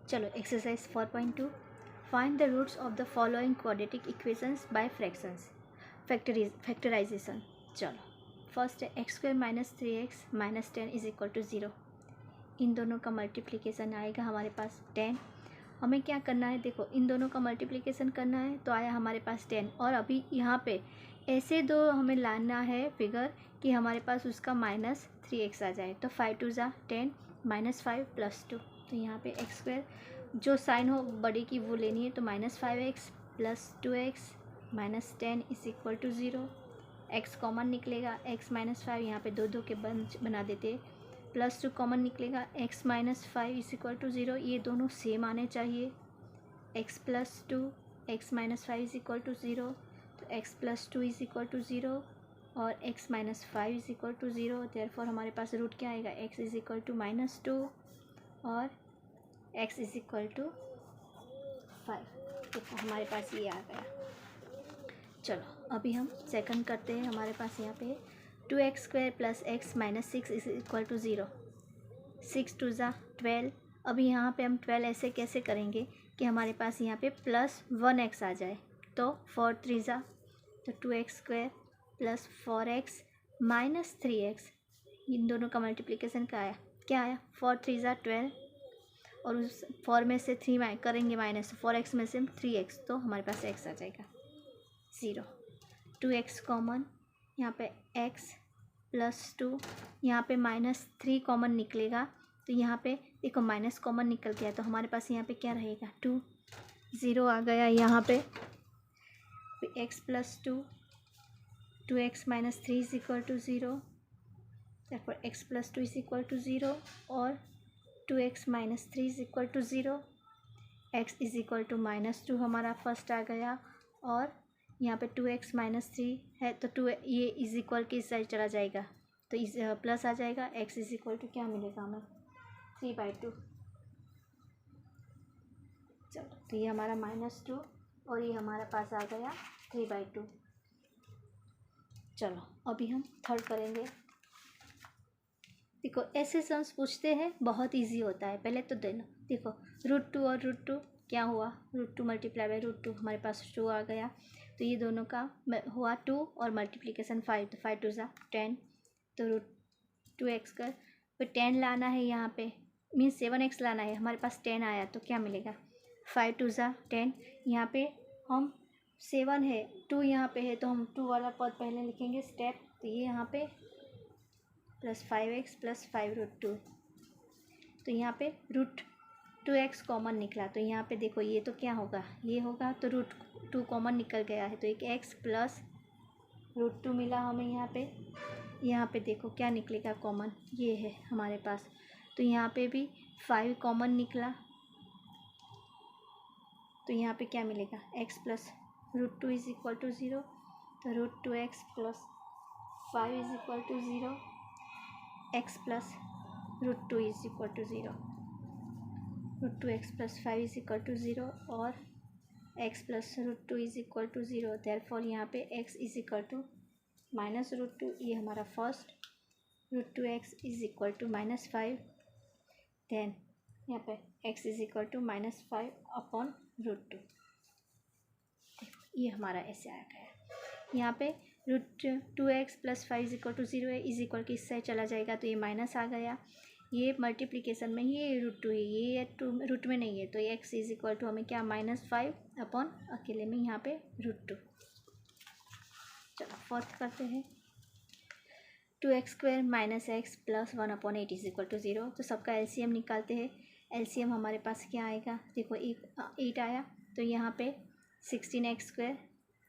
चलो exercise 4.2 find the roots of the following quadratic equations by fractions factorisation. चलो first है x square minus 3x minus 10 is equal to 0। इन दोनों का multiplication आएगा हमारे पास 10। हमें क्या करना है, देखो इन दोनों का मल्टीप्लिकेशन करना है तो आया हमारे पास 10, और अभी यहाँ पे ऐसे दो हमें लाना है फिगर कि हमारे पास उसका माइनस 3x आ जाए। तो 5 2 ज़ा 10 माइनस 5 प्लस 2। तो यहाँ पे एक्स स्क्वायर जो साइन हो बड़ी की वो लेनी है, तो minus 5x plus 2x minus 10 is equal to 0। x common निकलेगा, x माइनस 5 यहाँ पे दो दो के बना देते, प्लस 2 कॉमन निकलेगा, x minus 5 is equal to 0। ये दोनों सेम आने चाहिए, x plus 2 x minus 5 is equal to 0। तो x plus 2 is equal to 0 और x minus 5 is equal to 0। Therefore हमारे पास रूट क्या आएगा, x is equal to minus 2 और x इज इक्वल टू 5। देखो हमारे पास ये आ गया। चलो अभी हम सेकंड करते हैं। हमारे पास यहाँ पे 2x square plus x minus 6 is equal to 0। 6 2 ज़ा 12। अभी यहाँ पे हम 12 ऐसे कैसे करेंगे कि हमारे पास यहाँ पे प्लस 1x आ जाए। तो 4 3 ज़ा तो 2x square plus 4x minus 3x, इन दोनों का मल्टीप्लिकेशन क्या आया 4 3 ज़ा 12, और उस 4 में से 3 करेंगे माइनस, 4x में से 3x, तो हमारे पास x आ जाएगा 0। 2x कॉमन, यहाँ पे x प्लस 2, यहाँ पे माइनस 3 कॉमन निकलेगा, तो यहाँ पे देखो माइनस कॉमन निकल गया, तो हमारे पास यहाँ पे क्या रहेगा 2। 0 आ गया यहाँ पे x plus 2 2x minus 3 is equal to 0। तब x plus 2 is equal to 0 और 2x minus 3 is equal to 0। x is equal to minus 2 हमारा फर्स्ट आ गया, और यहाँ पे 2x माइनस 3 है तो 2 ये इज इक्वल के इस साइड चला जाएगा, तो इस प्लस आ जाएगा। x इज इक्वल टू क्या मिलेगा हमें 3/2। चलो तो ये हमारा -2 और ये हमारे पास आ गया 3/2। चलो अभी हम थर्ड करेंगे। देखो ऐसे सम्स पूछते हैं, बहुत इजी होता है। पहले तो देखो √2 और √2 क्या हुआ, √2 मल्टीप्लाई बाई √2, हमारे पास 2 आ गया, तो ये दोनों का हुआ 2 और मल्टीप्लिकेशन 5, तो 5 2 ज़ा 10, तो √2x कर फिर 10 लाना है यहाँ पे, मीन्स 7x लाना है, हमारे पास 10 आया तो क्या मिलेगा 5 2 ज़ा 10। यहाँ पे हम 7 है, 2 यहाँ पे है तो हम 2 वाला पद पहले लिखेंगे स्टेप, तो ये यहाँ पे प्लस 5x प्लस 5 √2, तो यहाँ पे √2x कॉमन निकला, तो यहाँ पे देखो ये तो क्या होगा, ये होगा, तो √2 कॉमन निकल गया है, तो एक x प्लस √2 मिला हमें यहाँ पे देखो क्या निकलेगा कॉमन, ये है हमारे पास, तो यहाँ पे भी 5 कॉमन निकला, तो यहाँ पे क्या मिलेगा x plus √2 is equal to 0, तो √2x plus 5 is equal to 0, x plus √2 is equal to 0, √2x plus 5 is equal to 0 और x plus √2 is equal to 0। Therefore यहाँ पे x इज इक्वल टू -√2, ये हमारा first, √2x is equal to -5, then यहाँ पे x is equal to -5 upon √2, ये हमारा ऐसे आ गया। यहाँ पे √2x plus 5 is equal to 0 है, इज इक्वल के इस साइड चला जाएगा, तो ये माइनस आ गया, ये मल्टीप्लिकेशन में ये √2 है, ये रूट में नहीं है, तो x इज इक्वल टू हमें क्या -5 अपॉन अकेले में यहाँ पे √2। चलो फोर्थ करते हैं। 2x square minus x plus 1 upon 8 is equal to 0, तो सबका एलसीएम निकालते हैं। एलसीएम हमारे पास क्या आएगा, देखो 8 आया, तो यहाँ पे 16x स्क्वायर,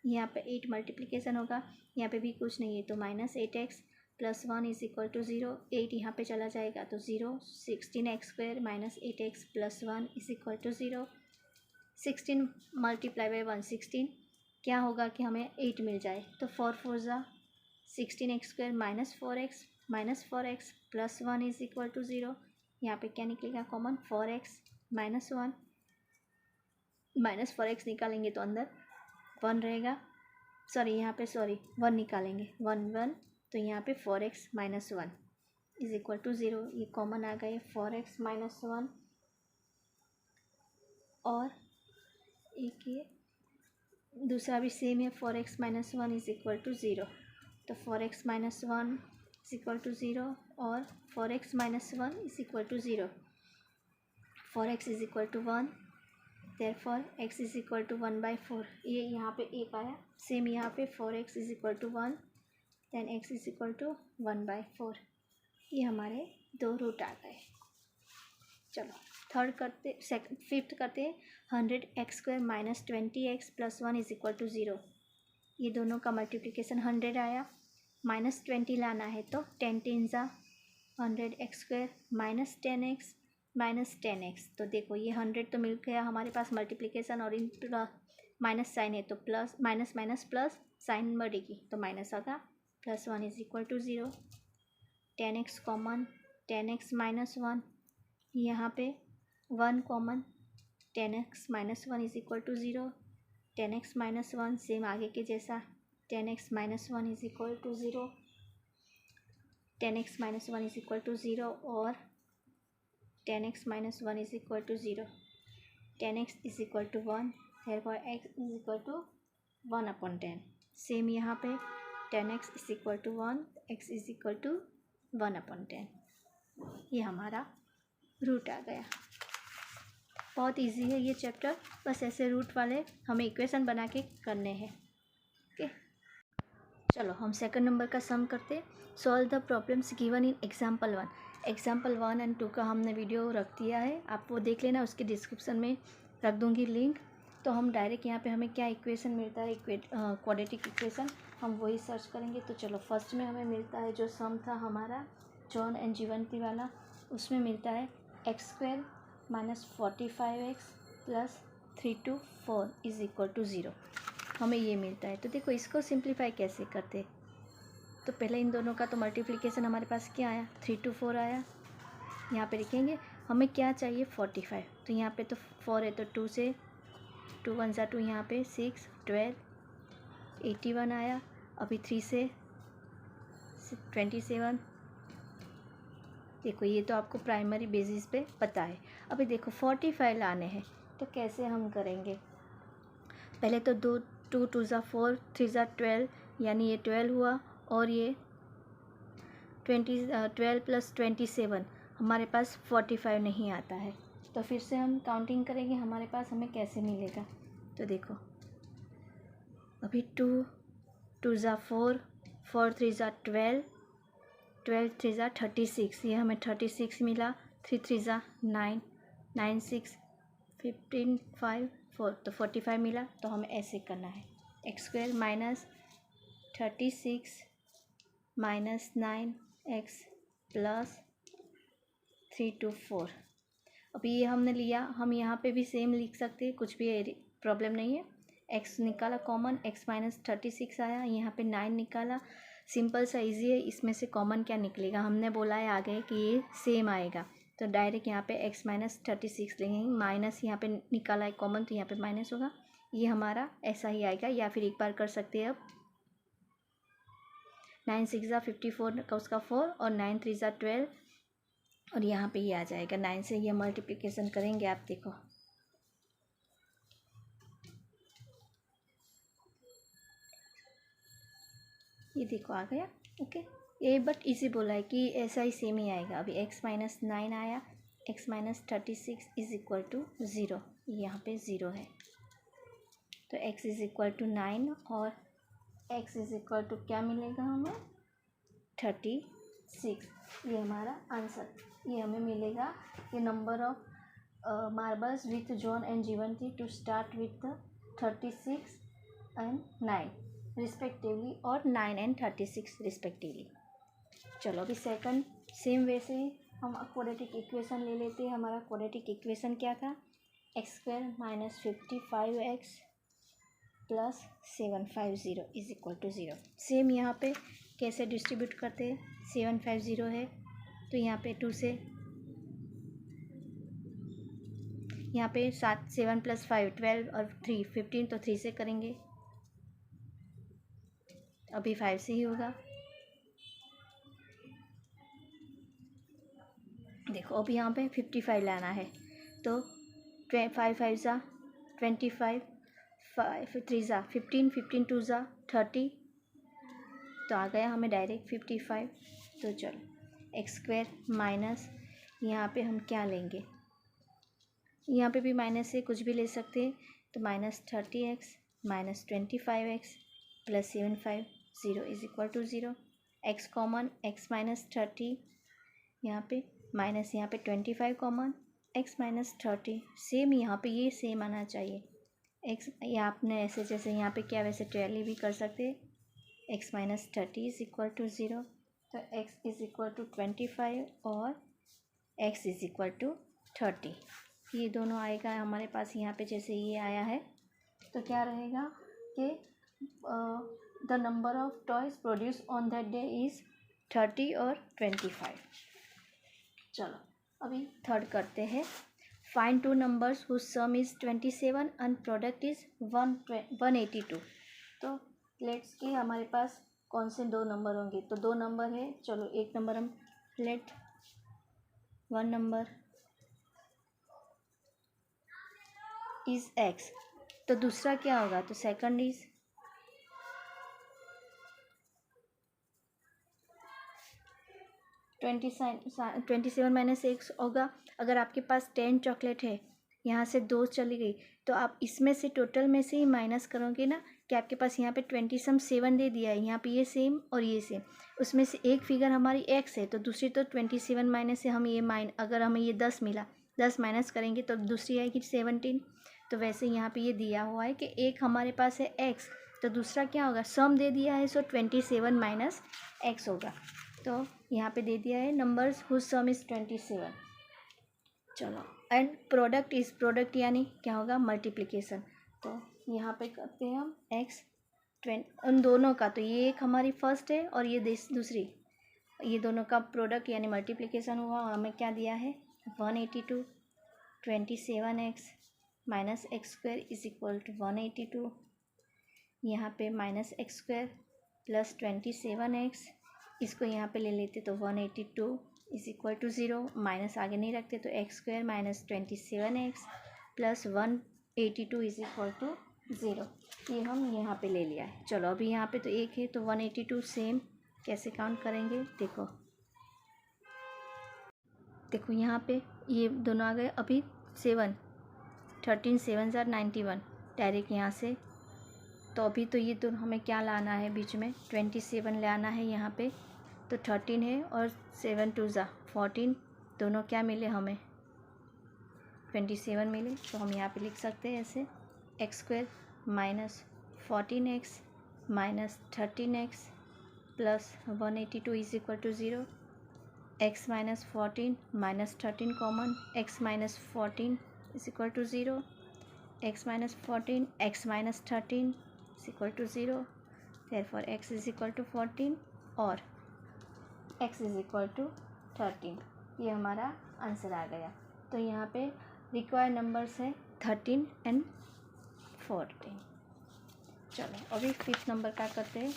यहाँ पे 8 मल्टीप्लिकेशन होगा, यहाँ पे भी कुछ नहीं है, तो -8x plus 1 is equal to 0, 8 यहाँ पे चला जाएगा तो 0, 16x square minus 8x plus 1 is equal to 0, 16 multiply by 1 16, क्या होगा कि हमें 8 मिल जाए, तो 4 4 ज़ा 16x square minus 4x plus 1 is equal to 0, यहाँ पे क्या निकलेगा कॉमन 4x माइनस 1, -4x निकालेंगे तो अंदर 1 रहेगा, यहाँ पे 1 निकालेंगे 1 तो यहाँ पे 4x minus 1 is equal to 0, ये कॉमन आ गए 4x माइनस 1 और एक ये दूसरा भी सेम है, 4x minus 1 is equal to 0। तो 4x minus 1 is equal to 0 और 4x minus 1 is equal to 0। 4x is equal to 1, therefore x is equal to 1/4। ये यहाँ पे एक आया, सेम यहाँ पे 4x is equal to 1, then x is equal to 1/4। ये हमारे दो रूट आ गए। चलो थर्ड करते, फिफ्थ करते हैं। 100x² minus 20x plus 1 is equal to 0। ये दोनों का मल्टीप्लिकेशन 100 आया, माइनस 20 लाना है तो 10 × 100x² minus 10x minus 10x। तो देखो ये 100 तो मिल गया हमारे पास मल्टीप्लिकेशन, और इन माइनस साइन है तो plus, minus minus plus sign बढ़ेगी तो माइनस आगा, plus 1 is equal to 0। 10x common, 10x minus 1, यहाँ पे 1 common, 10x minus 1 is equal to 0। 10x minus 1 same आगे के जैसा, 10x minus 1 is equal to 0। 10x minus 1 is equal to 0 और 10x minus 1 is equal to 0। 10x is equal to 1, therefore x is equal to 1/10। Same यहाँ पे 10x is equal to 1, x is equal to 1/10। ये हमारा root आ गया। बहुत easy है ये chapter, बस ऐसे रूट वाले हमें इक्वेशन बना के करने हैं। ओके, चलो हम सेकंड नंबर का सम करते। Solve the problems given in example 1। Example 1 and 2 का हमने वीडियो रख दिया है, आप वो देख लेना, उसके डिस्क्रिप्शन में रख दूँगी लिंक। तो हम डायरेक्ट यहाँ पे हमें क्या इक्वेशन मिलता है, क्वाड्रेटिक इक्वेशन, हम वही सर्च करेंगे। तो चलो फर्स्ट में हमें मिलता है जो सम था हमारा जॉन एंड जीवंती वाला, उसमें मिलता है x² minus 45x plus 3 to 4 is equal to 0। हमें ये मिलता है। तो देखो इसको सिंप्लीफाई कैसे करते, तो पहले इन दोनों का तो मल्टीप्लिकेशन हमारे पास क्या आया, 3 to 4 आया। यहाँ पे लिखेंगे हमें क्या चाहिए, 45। तो यहाँ पे तो 4 है तो 2 से 2 1 ज़ा 2, यहाँ पे 6 12 81 आया। अभी 3 से 27। देखो ये तो आपको प्राइमरी बेसिस पे पता है। अभी देखो 45 लाने हैं तो कैसे हम करेंगे, पहले तो 2 2 ज़ा 4 3 ज़ा 12, यानी ये 12 हुआ, और ये 12 प्लस 27, हमारे पास 45 नहीं आता है। तो फिर से हम काउंटिंग करेंगे हमारे पास हमें कैसे मिलेगा। तो देखो अभी 2 2 ज़ा 4 4 3 ज़ा 12 12 3 ज़ा 36, ये हमें 36 मिला। 3 3 ज़ा 9 9 6 15 5 4, तो 45 मिला। तो हमें ऐसे करना है, x² minus 36 minus 9x plus 3 to 4। अभी ये हमने लिया, हम यहाँ पे भी सेम लिख सकते हैं, कुछ भी प्रॉब्लम नहीं है। x निकाला कॉमन, x माइनस 36 आया, यहाँ पे 9 निकाला। सिंपल सा इजी है, इसमें से कॉमन क्या निकलेगा, हमने बोला है आगे कि ये सेम आएगा। तो डायरेक्ट यहाँ पे x माइनस 36 लेंगे, माइनस यहाँ पे निकाला है कॉमन तो यहाँ पे माइनस होगा, ये हमारा ऐसा ही आएगा। या फिर एक बार कर सकते हैं, अब 9 6 ज़ा 54 का उसका 4 और 9 3 ज़ा 12, और यहाँ पे ये आ जाएगा। 9 से ये मल्टीप्लिकेशन करेंगे, आप देखो ये देखो आ गया। ओके, ये बट इसी बोला है कि ऐसा ही सेम ही आएगा। अभी x माइनस 9 आया, x minus 36 is equal to 0, यहाँ पे 0 है। तो x इज इक्वल टू 9 और x इज इक्वल टू क्या मिलेगा हमें, 36। ये हमारा आंसर, ये हमें मिलेगा। ये number of marbles with John and Jivanti to start with 36 and 9 respectively, और 9 and 36 रिस्पेक्टिवली। चलो अभी सेकंड सेम वे से हम क्वाड्रेटिक इक्वेशन ले लेते हैं। हमारा क्वाड्रेटिक इक्वेशन क्या था, x² minus 55x plus 750 is equal to 0। Same यहाँ पे कैसे डिस्ट्रीब्यूट करते हैं, 750 है तो यहाँ पे 2 से, यहाँ पे 7 प्लस 5 12 और 3 15, तो 3 से करेंगे। अभी 5 से ही होगा। देखो अब यहाँ पे 55 लाना है, तो 5 5 ज़ा 25, 5 3 ज़ा 15, 15 2 ज़ा 30, तो आ गया हमें डायरेक्ट 55। तो चलो एक्स स्क्वायर माइनस, यहाँ पे हम क्या लेंगे, यहाँ पे भी माइनस से कुछ भी ले सकते हैं, तो -30x minus 25x plus 75 0 is equal to 0। X common, x -30 यहाँ पे माइनस, यहाँ पे 25 कॉमन, x -30 सेम, यहाँ पे ये सेम आना चाहिए। x ये आपने ऐसे जैसे यहाँ पे क्या वैसे टैली भी कर सकते हैं। x -30 इज इक्वल टू 0, तो x इज इक्वल टू 25 और x इज इक्वल टू 30, ये दोनों आएगा हमारे पास। यहाँ पे जैसे ये आया है तो क्या रहेगा कि the number of toys produce on that day is 30 और 25। चलो अभी थर्ड करते हैं। Find two numbers whose sum is 27 and product is 182। तो लेट्स कि हमारे पास कौन से दो नंबर होंगे, तो दो नंबर है। चलो एक नंबर हम let, one number is x, तो दूसरा क्या होगा, तो सेकंड इज़ 27 माइनस एक्स होगा। अगर आपके पास 10 चॉकलेट है, यहाँ से 2 चली गई, तो आप इसमें से टोटल में से ही माइनस करोगे ना, कि आपके पास यहाँ पे 27 दे दिया है, यहाँ पे ये सेम और ये सेम, उसमें से एक फिगर हमारी x है, तो दूसरी तो 27 माइनस से हम ये अगर हमें ये 10 मिला, 10 माइनस करेंगे तो दूसरी आएगी 17। तो वैसे यहाँ पे ये दिया हुआ है कि एक हमारे पास है x, तो दूसरा क्या होगा, सम दे दिया है, सो 27 माइनस x होगा। तो यहाँ पे दे दिया है नंबर्स हुज सम इज़ 27। चलो एंड प्रोडक्ट इज़, प्रोडक्ट यानी क्या होगा, मल्टीप्लिकेशन। तो यहाँ पे करते हैं हम x उन दोनों का, तो ये एक हमारी फर्स्ट है और ये दूसरी, ये दोनों का प्रोडक्ट यानी मल्टीप्लिकेशन हुआ। और हमें क्या दिया है, 182, 27x minus x square is equal to 182, यहाँ पे minus x square plus 27x, इसको यहाँ पे ले लेते तो 182 इज इक्वल टू 0, माइनस आगे नहीं रखते तो x square minus 27x plus 182 is equal to 0, ये हम यहाँ पे ले लिया है। चलो अभी यहाँ पे तो एक है, तो 182 सेम कैसे काउंट करेंगे, देखो यहाँ पे ये दोनों आ गए। अभी 7, 13 7 ज़ार 91 डायरेक्ट यहाँ से, तो अभी तो ये तो हमें क्या लाना है, बीच में 27 लाना है यहाँ पे, तो 13 है और 7 2 ज़ा 14, दोनों क्या मिले हमें, 27 मिले। तो हम यहाँ पे लिख सकते हैं ऐसे, x square minus 14x minus 13x plus 182 is equal to 0, x minus 14 minus 13 common, x minus 14 is equal to 0, x minus 14 x minus 13 is equal to 0, therefore x is equal to 14 और x is equal to 13, ये हमारा answer आ गया। तो यहाँ पे required numbers है 13 and 14। चलो अभी 5th नंबर का करते हैं,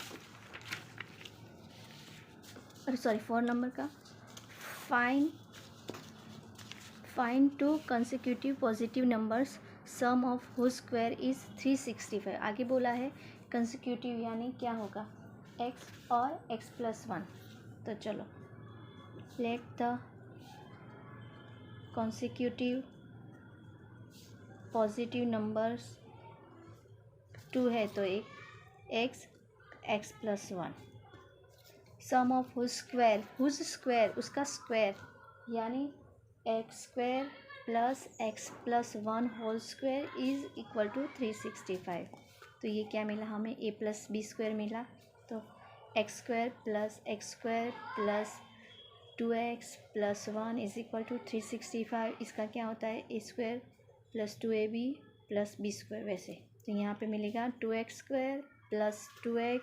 अरे सॉरी 4 नंबर का। Find two consecutive positive numbers sum of whose square is 365। आगे बोला है कंसेक्यूटिव यानी क्या होगा, x और x प्लस 1। तो चलो let the consecutive positive numbers 2 है, तो एक x plus 1, sum of whose square उसका स्क्वायर यानी x square plus x plus 1 whole square is equal to 365। तो ये क्या मिला हमें, a प्लस बी स्क्वायर मिला, तो x square plus 2x plus 1 is equal to 365। इसका क्या होता है, a square plus 2ab plus B square. वैसे तो यहाँ पे मिलेगा 2x square plus 2x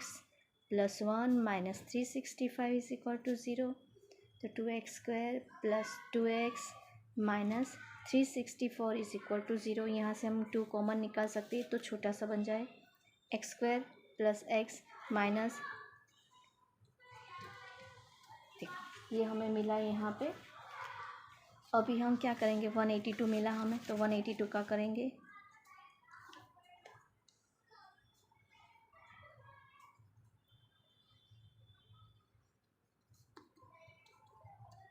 plus 1 minus 365 is equal to 0, तो 2x square plus 2x minus 364 is equal to 0। यहाँ से हम 2 कॉमन निकाल सकते हैं, तो छोटा सा बन जाए x square plus x minus, देखो ये हमें मिला यहाँ पे अभी हम क्या करेंगे, 182 मिला हमें तो 182 का करेंगे।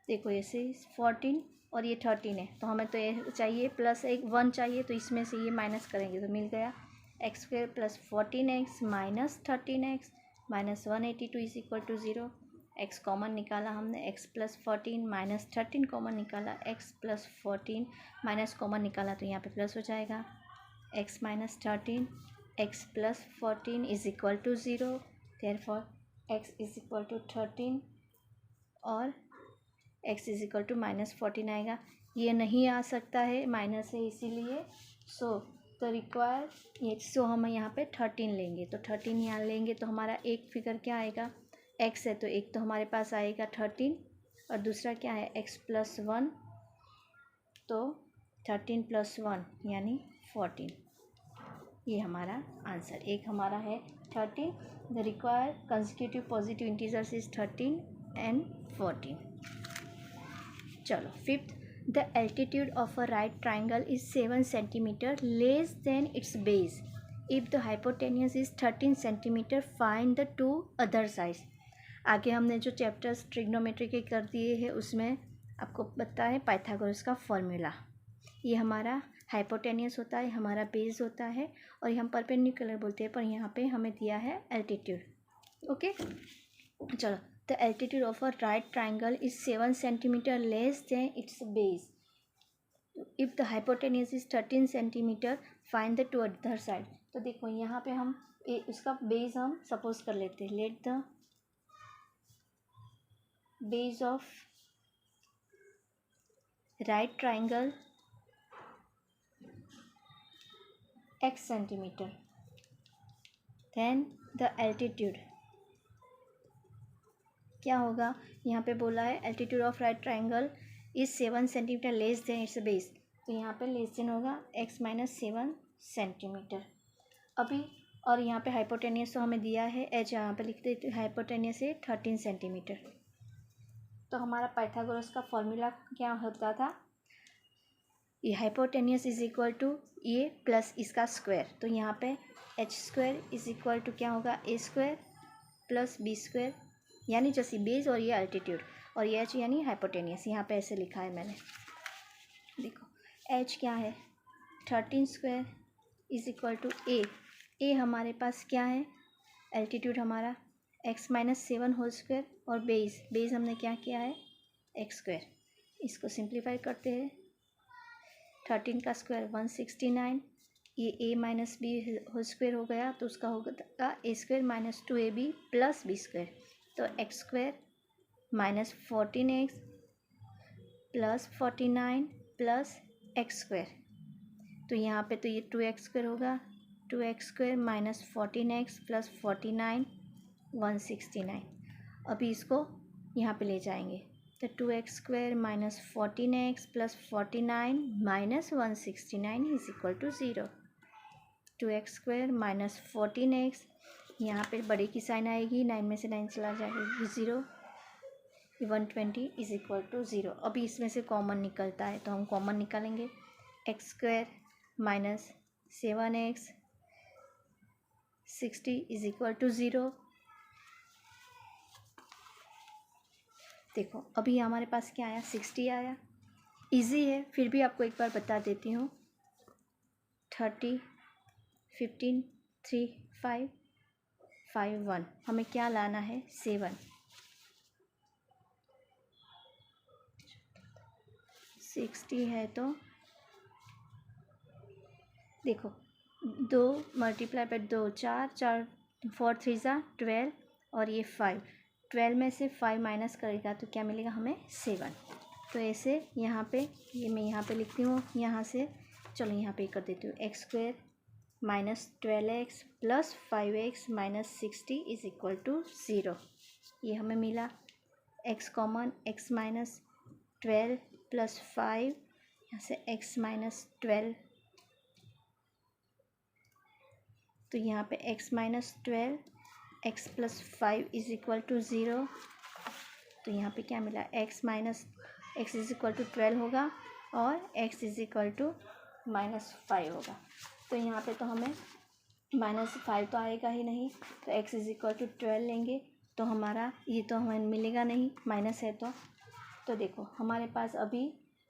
देखो ऐसे 14 और ये 13 है, तो हमें तो ये चाहिए प्लस एक 1 चाहिए, तो इसमें से ये माइनस करेंगे तो मिल गया x square plus 14x minus 13x minus 182 is equal to 0। X common निकाला हमने, x प्लस 14 माइनस 13 कॉमन निकाला, x प्लस 14 माइनस कॉमन निकाला तो यहाँ पे प्लस हो जाएगा, x minus 13 x plus 14 is equal to 0। Therefore x is equal to 13 और x is equal to minus 14 आएगा। ये नहीं आ सकता है, माइनस है इसीलिए। सो तो रिक्वायर ये, सो हम यहाँ पे 13 लेंगे, तो 13 यहाँ लेंगे तो हमारा एक फिगर क्या आएगा, x है तो एक तो हमारे पास आएगा 13 और दूसरा क्या है x प्लस 1, तो 13 प्लस 1 यानी 14। ये हमारा आंसर, एक हमारा है 13। The require consecutive positive integers is 13 and 14। चलो fifth, the altitude of a right triangle is 7 centimetre less than its base if the hypotenuse is 13 centimetre, find the two other sides. आगे हमने जो chapters trigonometry के कर दिए हैं उसमें आपको पता है पाइथागोरस का फॉर्मूला। ये हमारा हाइपोटेन्यूस होता है, हमारा बेस होता है और ये हम परपेंडिकुलर बोलते हैं, पर यहाँ पे हमें दिया है एल्टीट्यूड। ओके चलो, the altitude of a right triangle is 7 centimeter less than its base. If the hypotenuse is 13 centimeter, find the two other side. तो देखो यहाँ पे हम उसका बेस हम सपोज कर लेते हैं, let the base of right triangle x centimetre, then the altitude क्या होगा, यहाँ पे बोला है altitude of right triangle is 7 centimetre less than its base, तो यहाँ पे लेस देन होगा x माइनस 7 सेंटीमीटर। अभी और यहाँ पे हाइपोटेनियस तो हमें दिया है h, यहाँ पे लिख देते हाइपोटेनियस है 13 सेंटीमीटर। तो हमारा पाइथागोरस का फॉर्मूला क्या होता था, ये हाइपोटेनियस इज इक्वल टू ये प्लस इसका स्क्वायर, तो यहाँ पे h square is equal to क्या होगा a square plus b square, यानी जैसे बेस और ये अल्टीट्यूड और ये एच यानी हाइपोटेनियस, यहाँ पे ऐसे लिखा है मैंने। देखो एच क्या है 13 स्क्वायर इज इक्वल टू ए हमारे पास क्या है एल्टीट्यूड हमारा x माइनस 7 होल स्क्वायर और बेस हमने क्या किया है एक्स स्क्वायर। इसको सिंप्लीफाई करते हैं, 13 का स्क्वायर 169, ये a minus B whole square हो गया तो उसका होगा a square minus 2ab plus B square, तो x square minus 14x plus 49 plus X square, तो यहाँ पे तो ये 2x स्क्वायर होगा, 2x square minus 14x plus 49 169। अभी इसको यहाँ पे ले जाएंगे तो 2x square minus 14x plus 49 minus 169 is equal to 0। 2x square minus 14x, यहाँ पे बड़े की साइन आएगी, 9 में से 9 चला जाएगा 0, 120 इज इक्वल टू 0। अभी इसमें से कॉमन निकलता है तो हम कॉमन निकालेंगे, x square minus 7x 60 is equal to 0। देखो अभी हमारे पास क्या आया 60 आया, इजी है फिर भी आपको एक बार बता देती हूँ, 30 15 3 5 5 1, हमें क्या लाना है 7, 60 है तो देखो 2 मल्टीप्लाई बाय 2 4 4 4 3 ज़ा 12 और ये 5, 12 में से 5 माइनस करेगा तो क्या मिलेगा हमें 7। तो ऐसे यहाँ पे ये मैं यहाँ पे लिखती हूँ, यहाँ से चलो यहाँ पे कर देती हूँ, x square minus 12x plus 5x minus 60 is equal to 0। ये हमें मिला, x common, x minus 12 plus 5, यहाँ से x माइनस 12, तो यहाँ पे x minus 12 x plus 5 is equal to 0, तो यहाँ पे क्या मिला x minus x is equal to 12 होगा और x इज इक्वल टू -5 होगा। तो यहाँ पे तो हमें -5 तो आएगा ही नहीं, तो x इज इक्वल टू 12 लेंगे तो हमारा ये तो हमें मिलेगा नहीं, माइनस है तो देखो हमारे पास अभी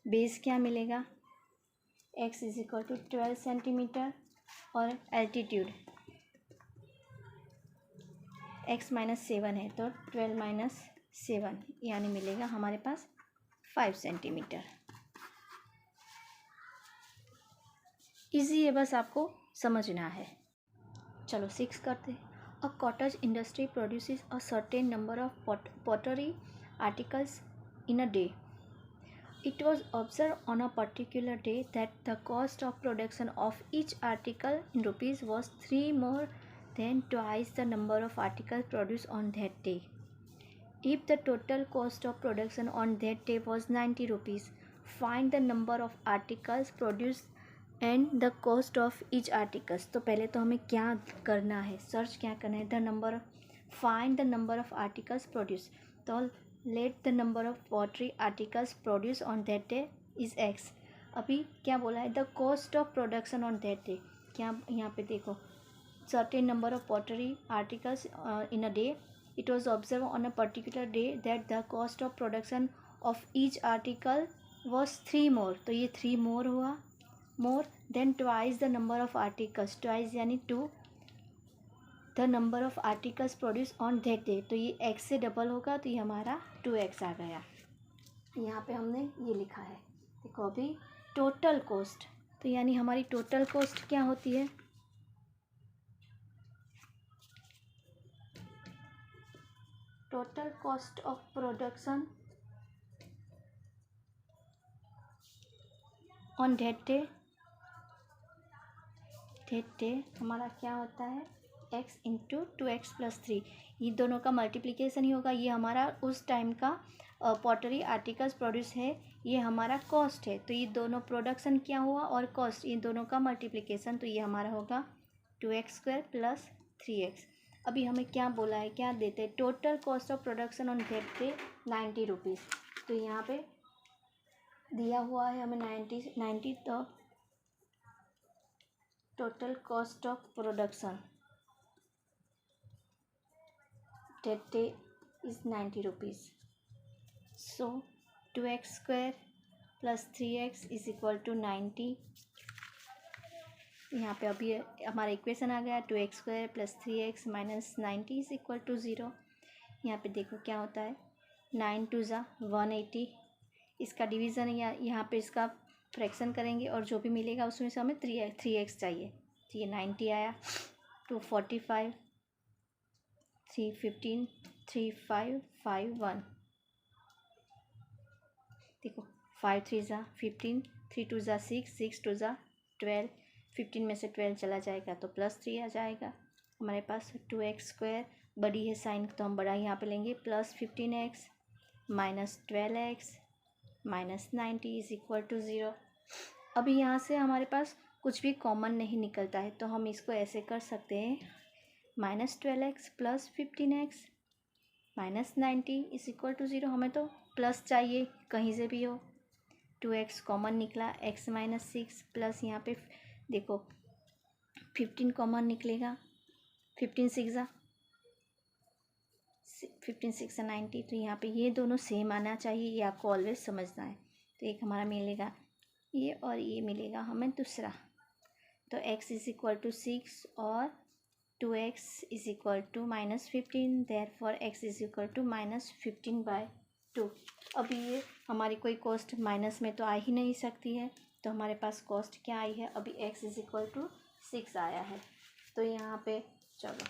बेस क्या मिलेगा, x is equal to 12 centimetre और एल्टीट्यूड x -7 है तो 12 - 7 यानी मिलेगा हमारे पास 5 सेंटीमीटर। इजी है, बस आपको समझना है। चलो 6 करते हैं। A cottage industry produces a certain number of pottery articles in a day. It was observed on a particular day that the cost of production of each article in rupees was 3 more than twice the number of articles produced on that day. If the total cost of production on that day was 90 rupees, find the number of articles produced and the cost of each articles. तो पहले तो हमें क्या करना है, search क्या करना है, find the number of articles produced. तो let the number of pottery articles produced on that day is x. अभी क्या बोला है, the cost of production on that day. क्या यहाँ पे देखो, certain number of pottery articles in a day. It was observed on a particular day that the cost of production of each article was 3 more. तो ये 3 more हुआ, more than twice the number of articles. twice यानी 2 the number of articles produce on that day. तो ये x से double होगा तो ये हमारा 2x आ गया. यहाँ पे हमने ये लिखा है, देखो अभी टोटल कॉस्ट, तो यानी हमारी टोटल कॉस्ट क्या होती है, total cost of production on that day हमारा क्या होता है, x इंटू 2x + 3. ये दोनों का मल्टीप्लिकेशन ही होगा. ये हमारा उस टाइम का पॉटरी आर्टिकल्स प्रोड्यूस है, ये हमारा कॉस्ट है. तो ये दोनों प्रोडक्शन क्या हुआ और कॉस्ट, ये दोनों का मल्टीप्लिकेशन, तो ये हमारा होगा 2x² + 3x. अभी हमें क्या बोला है, क्या देते हैं, total cost of production on that day 90 rupees. तो यहाँ पे दिया हुआ है हमें 90. तो total cost of production that day is 90 rupees. So 2x² + 3x is equal to 90. यहाँ पे अभी हमारा इक्वेशन आ गया, 2x² + 3x - 90 is equal to 0. यहाँ पे देखो क्या होता है, 9 2 ज़ा 180. इसका डिवीज़न यहाँ पे इसका फ्रैक्शन करेंगे और जो भी मिलेगा उसमें से हमें 3x चाहिए. तो ये 90 आया, 245, 315, 3551. देखो 5 3 ज़ा 15, 3 2 ज़ा 6, 6 2 ज़ा 12. 15 में से 12 चला जाएगा तो +3 आ जाएगा. हमारे पास 2x², बड़ी है साइन तो हम बड़ा यहाँ पे लेंगे, +15x - 12x - 90 is equal to 0. अभी यहाँ से हमारे पास कुछ भी कॉमन नहीं निकलता है, तो हम इसको ऐसे कर सकते हैं, -12x + 15x - 90 is equal to 0. हमें तो प्लस चाहिए कहीं से भी हो. 2x कॉमन निकला, x - 6 प्लस यहाँ पे देखो 15 कॉमन निकलेगा, 15 6 ज़ा 90. तो यहाँ पे ये दोनों सेम आना चाहिए, ये आपको ऑलवेज समझना है. तो एक हमारा मिलेगा ये और ये मिलेगा हमें दूसरा. तो x इज इक्वल टू 6 और 2x is equal to -15. Therefore x is equal to -15/2. अभी ये हमारी कोई कॉस्ट माइनस में तो आ ही नहीं सकती है, तो हमारे पास कॉस्ट क्या आई है, अभी x इज इक्वल टू 6 आया है. तो यहाँ पे चलो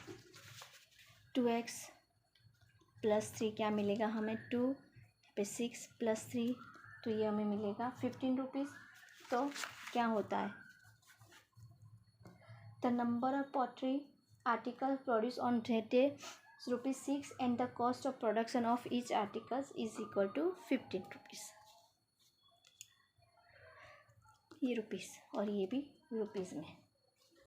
2x + 3 क्या मिलेगा हमें, 2 पे 6 + 3, तो ये हमें मिलेगा 15 रुपीज़. तो क्या होता है, the number of pottery article produce on that day ₹6 and the cost of production of each articles is equal to 15 rupees. ये रुपीज़ और ये भी रुपीज़ में.